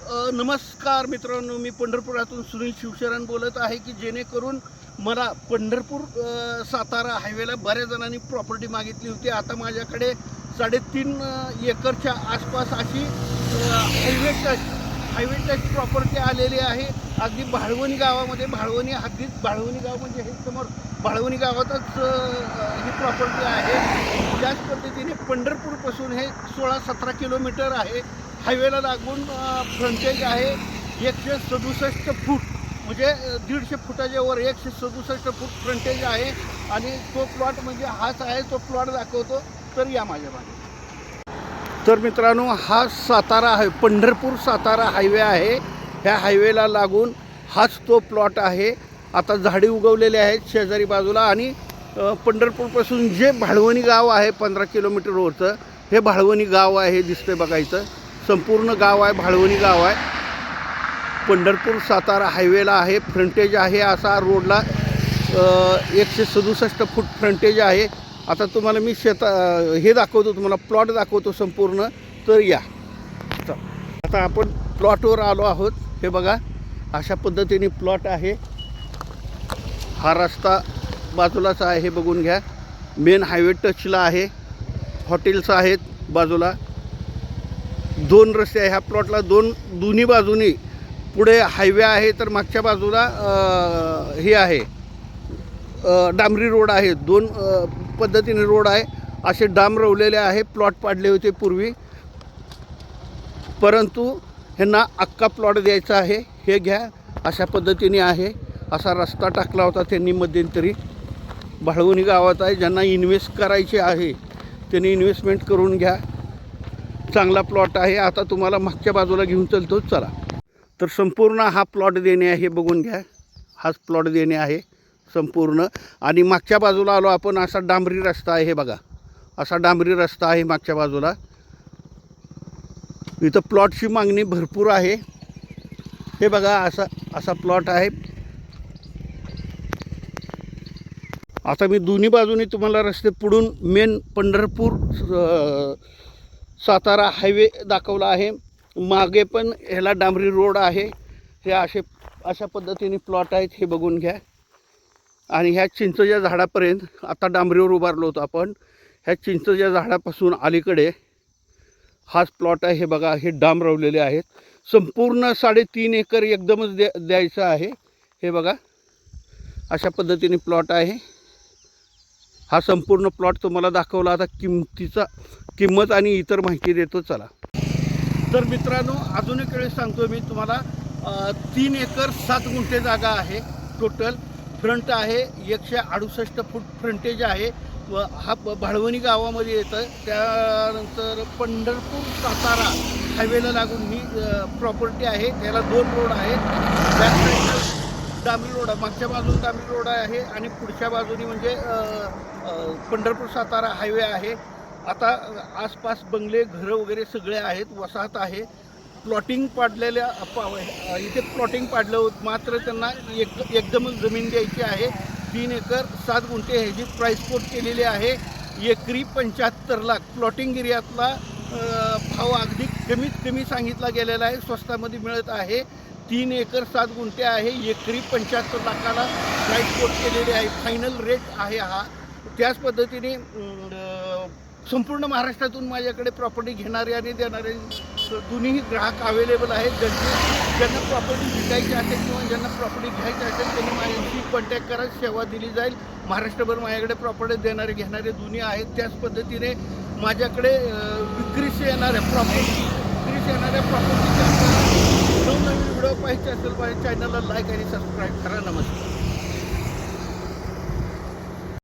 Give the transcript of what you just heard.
नमस्कार मित्रांनो, मी पंढरपुरातून सुनील शिवशरण बोलत आहे की जेणेकरून मला पंढरपूर सातारा हायवेला बऱ्याच जणांनी प्रॉपर्टी मागितली होती. आता माझ्याकडे 3.5 एकरच्या आसपास अशी हायवे टच प्रॉपर्टी आलेली आहे. अगदी भाळवणी गावामध्ये, भाळवणी हद्दीत, भाळवणी गाव म्हणजे हे समोर भाळवणी गावातच ही प्रॉपर्टी आहे. त्याच पद्धतीने पंढरपूरपासून हे 16-17 किलोमीटर आहे. हायवेला लागून फ्रंटेज आहे 167 फूट, म्हणजे 150 फुटाच्या वर 167 फूट फ्रंटेज आहे. आणि तो प्लॉट म्हणजे हाच आहे. तो प्लॉट दाखवतो तर या माझ्या मागे. तर मित्रांनो, हा सातारा आहे, पंढरपूर सातारा हायवे आहे. ह्या हायवेला लागून हाच तो प्लॉट आहे. आता झाडी उगवलेले आहेत शेजारी बाजूला. आणि पंढरपूरपासून जे भाळवणी गाव आहे 15 किलोमीटरवरचं, हे भाळवणी गाव आहे. दिसतंय बघायचं, संपूर्ण गाव आहे, भाळवणी गाव आहे. पंढरपूर सातारा हायवेला आहे. फ्रंटेज आहे असा रोडला 167 फूट फ्रंटेज आहे. आता तुम्हाला मी हे दाखवतो, तुम्हाला प्लॉट दाखवतो संपूर्ण. तर या, आता आपण प्लॉटवर आलो आहोत. हे बघा, अशा पद्धतीने प्लॉट आहे. हा रस्ता बाजूलाच आहे, हे बघून घ्या. मेन हायवे टचला आहे. हॉटेल्स आहेत बाजूला. 2 रस्ते आहे ह्या प्लॉटला. दोन्ही बाजूनी पुढे हायवे आहे, तर मागच्या बाजूला हे आहे डांबरी रोड आहे. 2 पद्धतीने रोड आहे. असे डांब रवलेले आहे. प्लॉट पाडले होते पूर्वी, परंतु ह्यांना अख्खा प्लॉट द्यायचा आहे. हे घ्या, अशा पद्धतीने आहे. असा रस्ता टाकला होता त्यांनी मध्यंतरी. भाळवणी गावात आहे. ज्यांना इन्व्हेस्ट करायचे आहे त्यांनी इन्व्हेस्टमेंट करून घ्या. चांगला प्लॉट आहे. आता तुम्हाला मागच्या बाजूला घेऊन चलतो, चला. तर संपूर्ण हा प्लॉट देणे आहे, बघून घ्या. हाच प्लॉट देणे आहे संपूर्ण. आणि मागच्या बाजूला आलो आपण. असा डांबरी रस्ता आहे, हे बघा. असा डांबरी रस्ता आहे मागच्या बाजूला. इथं प्लॉटची मागणी भरपूर आहे. हे बघा, असा प्लॉट आहे. आता मी दोन्ही बाजूनी तुम्हाला रस्ते पुढून मेन पंढरपूर सातारा हायवे दाखवला आहे. मागे पण ह्याला डांबरी रोड आहे. हे अशा पद्धतीने प्लॉट आहेत, हे बघून घ्या. आणि ह्या चिंचच्या झाडापर्यंत आता डांबरीवर उभारलो होतो आपण. ह्या चिंचच्या झाडापासून अलीकडे हाच प्लॉट आहे. हे बघा, हे डांब रवलेले आहेत. संपूर्ण 3.5 एकर एकदमच द्यायचं आहे. हे बघा, अशा पद्धतीने प्लॉट आहे. हा संपूर्ण प्लॉट तुम्हाला दाखवला. आता किंमत आणि इतर माहिती देतो, चला. तर मित्रांनो, अजून एक वेळेस सांगतो मी तुम्हाला. 3 एकर 7 गुंठे जागा आहे टोटल. फ्रंट आहे 168 फूट फ्रंटेज आहे. व हा भाळवणी गावामध्ये येतं. त्यानंतर पंढरपूर सातारा हायवेला लागून ही प्रॉपर्टी आहे. त्याला 2 रोड आहेत. बॅक साईडला डांबरी रोड, मागच्या बाजूला डांबरी रोड आहे आणि पुढच्या बाजूनी म्हणजे पंढरपूर सातारा हायवे आहे. आता आसपास बंगले, घरं वगैरे सगळे आहेत. वसाहत आहे. प्लॉटिंग पाडलेल्या इथे प्लॉटिंग पाडलं होतं, मात्र त्यांना एकदमच जमीन द्यायची आहे. 3 एकर 7 गुंठे ह्याची प्राईस कोट केलेली आहे. एकरी 75 लाख. प्लॉटिंग एरियातला भाव अगदी कमीत कमी सांगितला गेलेला आहे. स्वस्तामध्ये मिळत आहे. 3 एकर 7 गुंठे आहे. एकरी 75 लाखाला प्राईस कोट केलेली आहे. फायनल रेट आहे हा. त्याच पद्धतीने संपूर्ण महाराष्ट्रातून माझ्याकडे प्रॉपर्टी घेणारे आणि देणारे दोन्ही ग्राहक अवेलेबल आहेत. ज्यांना प्रॉपर्टी विकायची असेल किंवा ज्यांना प्रॉपर्टी घ्यायची असेल त्यांनी माझ्याशी कॉन्टॅक्ट करा. सेवा दिली जाईल. महाराष्ट्रभर माझ्याकडे प्रॉपर्टी देणारे घेणारे दोन्ही आहेत. त्याच पद्धतीने माझ्याकडे विक्रीस येणाऱ्या प्रॉपर्टीच्या नवनवीन व्हिडिओ पाहायचे असेल माझ्या चॅनलला लाईक आणि सबस्क्राईब करा. नमस्कार.